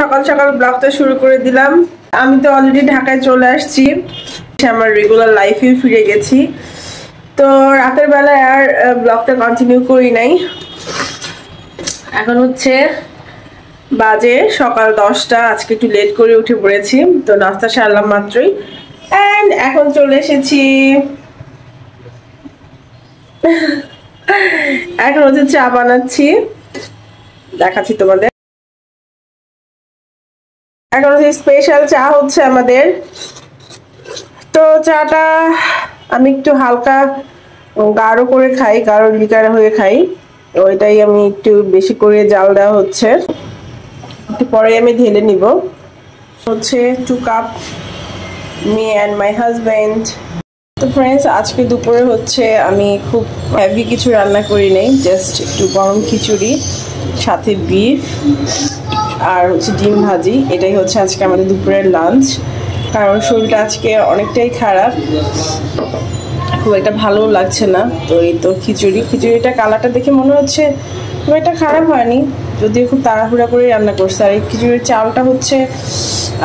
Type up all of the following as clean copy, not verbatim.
সকাল সকাল ব্লগটা শুরু করে দিলাম। আমি তো অলরেডি ঢাকায় চলে আসছি, আমার রেগুলার লাইফে ফিরে গেছি। তো রাতের বেলায় আর ব্লগটা কন্টিনিউ করি নাই। এখন হচ্ছে বাজে সকাল 10টা। আজকে একটু লেট করে উঠে পড়েছি, তো নাস্তা সারলাম মাত্রই। এন্ড এখন চলে এসেছি, এখন হচ্ছে চা বানাচ্ছি, দেখাচ্ছি তোমাদের। এখন হচ্ছে স্পেশাল চা হচ্ছে আমাদের। তো চাটা আমি একটু হালকা গাঢ় করে খাই, গাঢ় লিকার হয়ে খাই। তো এটাই আমি একটু বেশি করে জাল দেওয়া হচ্ছে, একটু পরে আমি ঢেলে নিব। হচ্ছে 2 cup, me and my husband. তো ফ্রেন্ডস, আজকে দুপুরে হচ্ছে আমি খুব হেভি কিছু রান্না করি নাই, জাস্ট একটু গরম খিচুড়ি, সাথে বিফ আর হচ্ছে ডিম ভাজি। এটাই হচ্ছে আজকে আমাদের দুপুরের লাঞ্চ। কারণ শরীরটা আজকে অনেকটাই খারাপ, খুব একটা ভালো লাগছে না। তো এই তো খিচুড়িটা কালারটা দেখে মনে হচ্ছে খুব একটা খারাপ হয়নি, যদিও খুব তাড়াহুড়া করে রান্না করছে। আর এই খিচুড়ির চালটা হচ্ছে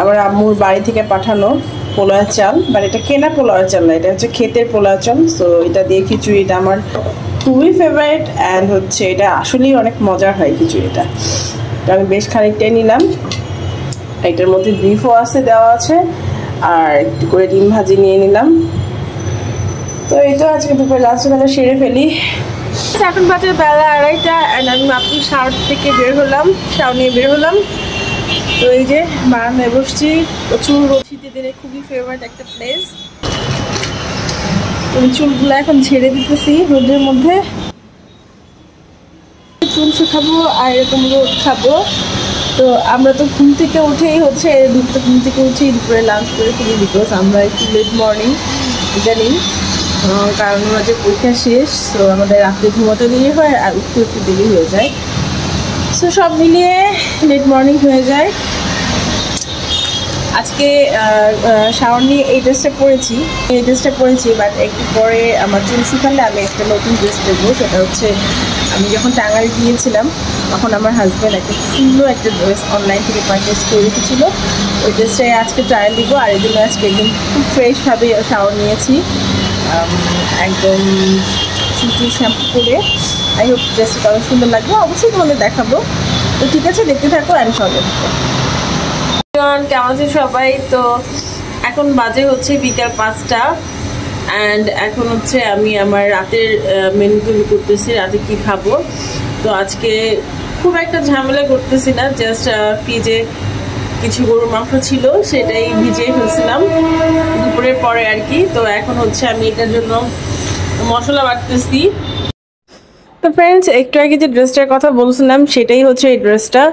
আমার আম্মুর বাড়ি থেকে পাঠানো পোলাও চাল, বাট এটা কেনা পোলাও চাল না, এটা হচ্ছে ক্ষেতের পোলাও চাল। সো এটা দিয়ে খিচুড়িটা আমার খুবই ফেভারিট, অ্যান্ড হচ্ছে এটা আসলেই অনেক মজার হয় খিচুড়িটা। তো আমি বেশ খানিকটাই নিলাম। এটার মধ্যে বিফও আছে, দেওয়া আছে, আর একটু করে ডিম ভাজি নিয়ে নিলাম। তো এই তো আজকে দুপুরে লাঞ্চটা সেরে ফেলি। এখন বাজে বেলা 2:30, অ্যান্ড আমি মাত্র শাওয়ার থেকে বের হলাম, শাওয়ার নিয়ে বের হলাম। তো এই যে বারান্দায় বসছি, প্রচুর শীতের দিনে খুবই ফেভারিট একটা প্লেস। তো চুলগুলো এখন ছেড়ে দিতেছি রোদের মধ্যে, চুল শুকাবো আর এরকম রোদ খাবো। তো আমরা তো ঘুম থেকে উঠেই হচ্ছে ঘুম থেকে উঠেই দুপুরে লাঞ্চ করে ফেলি, বিকজ আমরা একটু লেট মর্নিং জানি, কারণ আমাদের পরীক্ষা শেষ। তো আমাদের রাত্রে ঘুমাতে দেরি হয় আর উঠতে একটু দেরি হয়ে যায়। সো সব মিলিয়ে লেট মর্নিং হয়ে যায়। আজকে শাওয়ার নিয়ে এই ড্রেসটা পরেছি, বাট একটু পরে আমার চুল শুকালে আমি একটা নতুন ড্রেস পরবো। সেটা হচ্ছে আমি যখন টাঙ্গাইল গিয়েছিলাম তখন আমার হাজব্যান্ড একটা সুন্দর একটা ড্রেস অনলাইন থেকে পারচেস করে রেখেছিল। ওই ড্রেসটাই আজকে ট্রায়াল দিব, আর এই জন্য আজকে একদম খুব ফ্রেশভাবে শাওয়ার নিয়েছি, একদম চুল শ্যাম্পু করে। আই হোপ ড্রেসটা কত সুন্দর লাগবে, অবশ্যই তোমাদের দেখাবো। তো ঠিক আছে, দেখতে থাকো অ্যান্ড সঙ্গে থাকো। কেমন আছে সবাই? তো এখন বাজে হচ্ছে বিকাল 5টা, অ্যান্ড এখন হচ্ছে আমি আমার রাতের মেনু তৈরি করতেছি, রাতে কি খাবো। তো আজকে খুব একটা ঝামেলা করতেছি না, জাস্ট ফ্রিজে কিছু গরুর মাংস ছিল, সেটাই ভিজিয়ে ফেলছিলাম দুপুরের পরে আর কি। তো এখন হচ্ছে আমি এটার জন্য মশলা বাটতেছি। তো ফ্রেন্ডস, একটু আগে যে ড্রেসটার কথা বলছিলাম সেটাই হচ্ছে এই ড্রেসটা,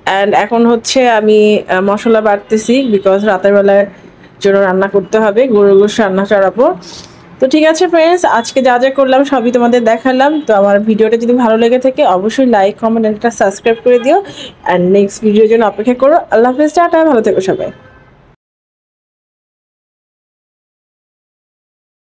অ্যান্ড এখন হচ্ছে আমি মশলা বাটতেছি, বিকজ রাতের বেলার জন্য রান্না করতে হবে, গরুর গোশত রান্না চড়াবো। তো ঠিক আছে ফ্রেন্ডস, আজকে যা যা করলাম সবই তোমাদের দেখালাম। তো আমার ভিডিওটা যদি ভালো লেগে থাকে অবশ্যই লাইক, কমেন্ট, একটা সাবস্ক্রাইব করে দিও, অ্যান্ড নেক্সট ভিডিওর জন্য অপেক্ষা করো। আল্লাহ হাফেজ, টাটা, ভালো থেকো সবাই।